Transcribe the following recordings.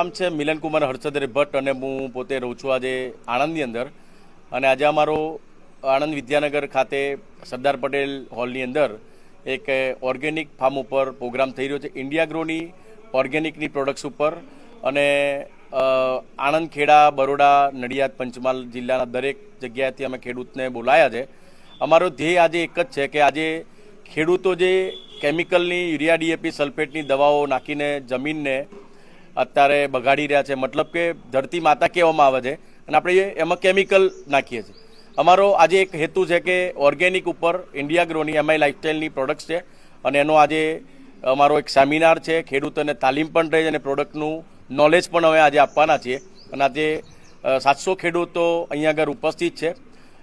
નામ છે મિલન કુમાર હર્ષદ ભટ્ટ અને હું પોતે રહું છું આજે આણંદની અંદર અને આજે અમારો આણંદ વિદ્યાનગર ખાતે સરદાર પટેલ હોલની અંદર એક ઓર્ગેનિક ફાર્મ ઉપર પ્રોગ્રામ થઈ રહ્યો છે ઇન્ડિયા ગ્રોની ઓર્ગેનિકની પ્રોડક્ટ્સ ઉપર અને આણંદ ખેડા બરોડા નડિયાદ પંચમહાલ જિલ્લાના દરેક જગ્યાએથી અમે ખેડૂતને બોલાયા છે। અમારો ધ્યેય આજે એક જ છે કે આજે ખેડૂતો જે કેમિકલની યુરિયા ડીએપી સલ્ફેટની દવાઓ નાખીને જમીનને અત્યારે બગાડી રહ્યા છે, મતલબ કે ધરતી માતા કહેવામાં આવે છે અને આપણે એમાં કેમિકલ નાખીએ છીએ। અમારો આજે એક હેતુ છે કે ઓર્ગેનિક ઉપર ઇન્ડિયા ગ્રોની એમઆઈ લાઇફસ્ટાઇલની પ્રોડક્ટ્સ છે અને એનો આજે અમારો એક સેમિનાર છે, ખેડૂતોને તાલીમ પણ રહે છે અને પ્રોડક્ટનું નોલેજ પણ અમે આજે આપવાના છીએ અને આજે 700 ખેડૂતો અહીંયા આગળ ઉપસ્થિત છે।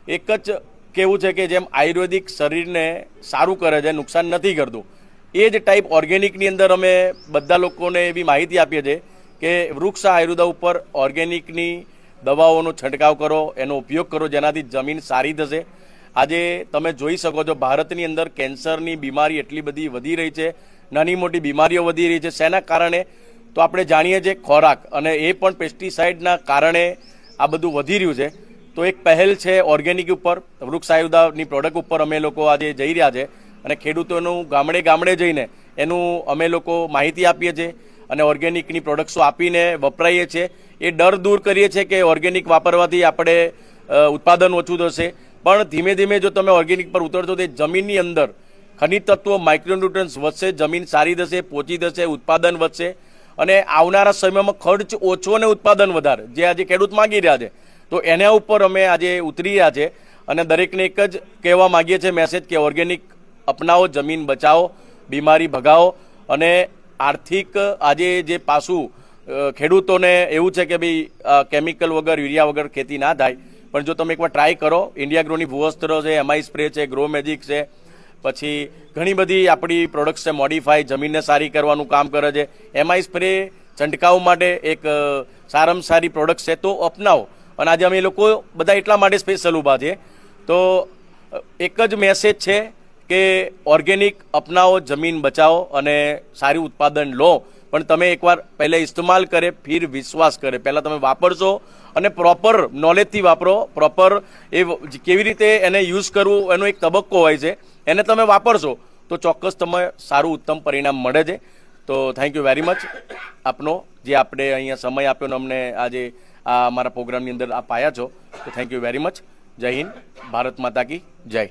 એક જ કેવું છે કે જેમ આયુર્વેદિક શરીરને સારું કરે છે, નુકસાન નથી કરતું, એ જ ટાઈપ ઓર્ગેનિકની અંદર અમે બધા લોકોને એવી માહિતી આપીએ છીએ કે વૃક્ષ આયુર્વેદ ઉપર ઓર્ગેનિકની દવાઓનો છંટકાવ કરો, એનો ઉપયોગ કરો, જેનાથી જમીન સારી થશે। આજે તમે જોઈ શકો છો ભારતની અંદર કેન્સરની બીમારી એટલી બધી વધી રહી છે, નાની મોટી બીમારીઓ વધી રહી છે। શેના કારણે? તો આપણે જાણીએ છીએ ખોરાક, અને એ પણ પેસ્ટિસાઇડના કારણે આ બધું વધી રહ્યું છે। તો એક પહેલ છે ઓર્ગેનિક ઉપર, વૃક્ષ આયુર્વેદની પ્રોડક્ટ ઉપર અમે લોકો આજે જઈ રહ્યા છે અને ખેડૂતોનું ગામડે ગામડે જઈને એનું અમે લોકો માહિતી આપીએ છીએ અને ઓર્ગેનિકની પ્રોડક્ટ્સો આપીને વપરાઈએ છીએ। એ ડર દૂર કરીએ છીએ કે ઓર્ગેનિક વાપરવાથી આપણે ઉત્પાદન ઓછું થશે, પણ ધીમે ધીમે જો તમે ઓર્ગેનિક પર ઉતરશો તો જમીનની અંદર ખનિજ તત્વો માઇક્રોન્યુટ્રન્સ વધશે, જમીન સારી થશે, પોચી થશે, ઉત્પાદન વધશે અને આવનારા સમયમાં ખર્ચ ઓછો અને ઉત્પાદન વધારે, જે આજે ખેડૂત માગી રહ્યા છે। તો એના ઉપર અમે આજે ઉતરી રહ્યા છે અને દરેકને એક જ કહેવા માગીએ છીએ મેસેજ કે ઓર્ગેનિક અપનાવો, જમીન બચાવો, બીમારી ભગાવો અને આર્થિક આજે જે પાછું ખેડૂતોને એવું છે કે ભાઈ કેમિકલ વગર યુરિયા વગર ખેતી ના થાય, પણ જો તમે એકવાર ટ્રાય કરો, ઇન્ડિયા ગ્રોની ભૂવસ્ત્ર છે, એમઆઈ સ્પ્રે છે, ગ્રો મેજિક છે, પછી ઘણી બધી આપણી પ્રોડક્ટ્સ છે મોડિફાઈ, જમીનને સારી કરવાનું કામ કરે છે। એમઆઈ સ્પ્રે છંટકાવ માટે એક સારામાં સારી પ્રોડક્ટ છે, તો અપનાવો। અને આજે અમે લોકો બધા એટલા માટે સ્પેશિયલ ઊભા છે, તો એક જ મેસેજ છે કે ઓર્ગેનિક અપનાવો, જમીન બચાવો અને સારું ઉત્પાદન લો, પણ તમે એકવાર પહેલાં ઇસ્તેમાલ કરે ફિર વિશ્વાસ કરે। પહેલાં તમે વાપરશો અને પ્રોપર નોલેજથી વાપરો, પ્રોપર એ કેવી રીતે એને યુઝ કરવું એનો એક તબક્કો હોય છે, એને તમે વાપરશો તો ચોક્કસ તમે સારું ઉત્તમ પરિણામ મળે છે। તો થેન્ક યુ વેરી મચ આપનો, જે આપણે અહીંયા સમય આપ્યો ને અમને આજે આ અમારા પ્રોગ્રામની અંદર આપ આવ્યા છો, તો થેન્ક યુ વેરી મચ। જય હિન્દ, ભારત માતા કી જય।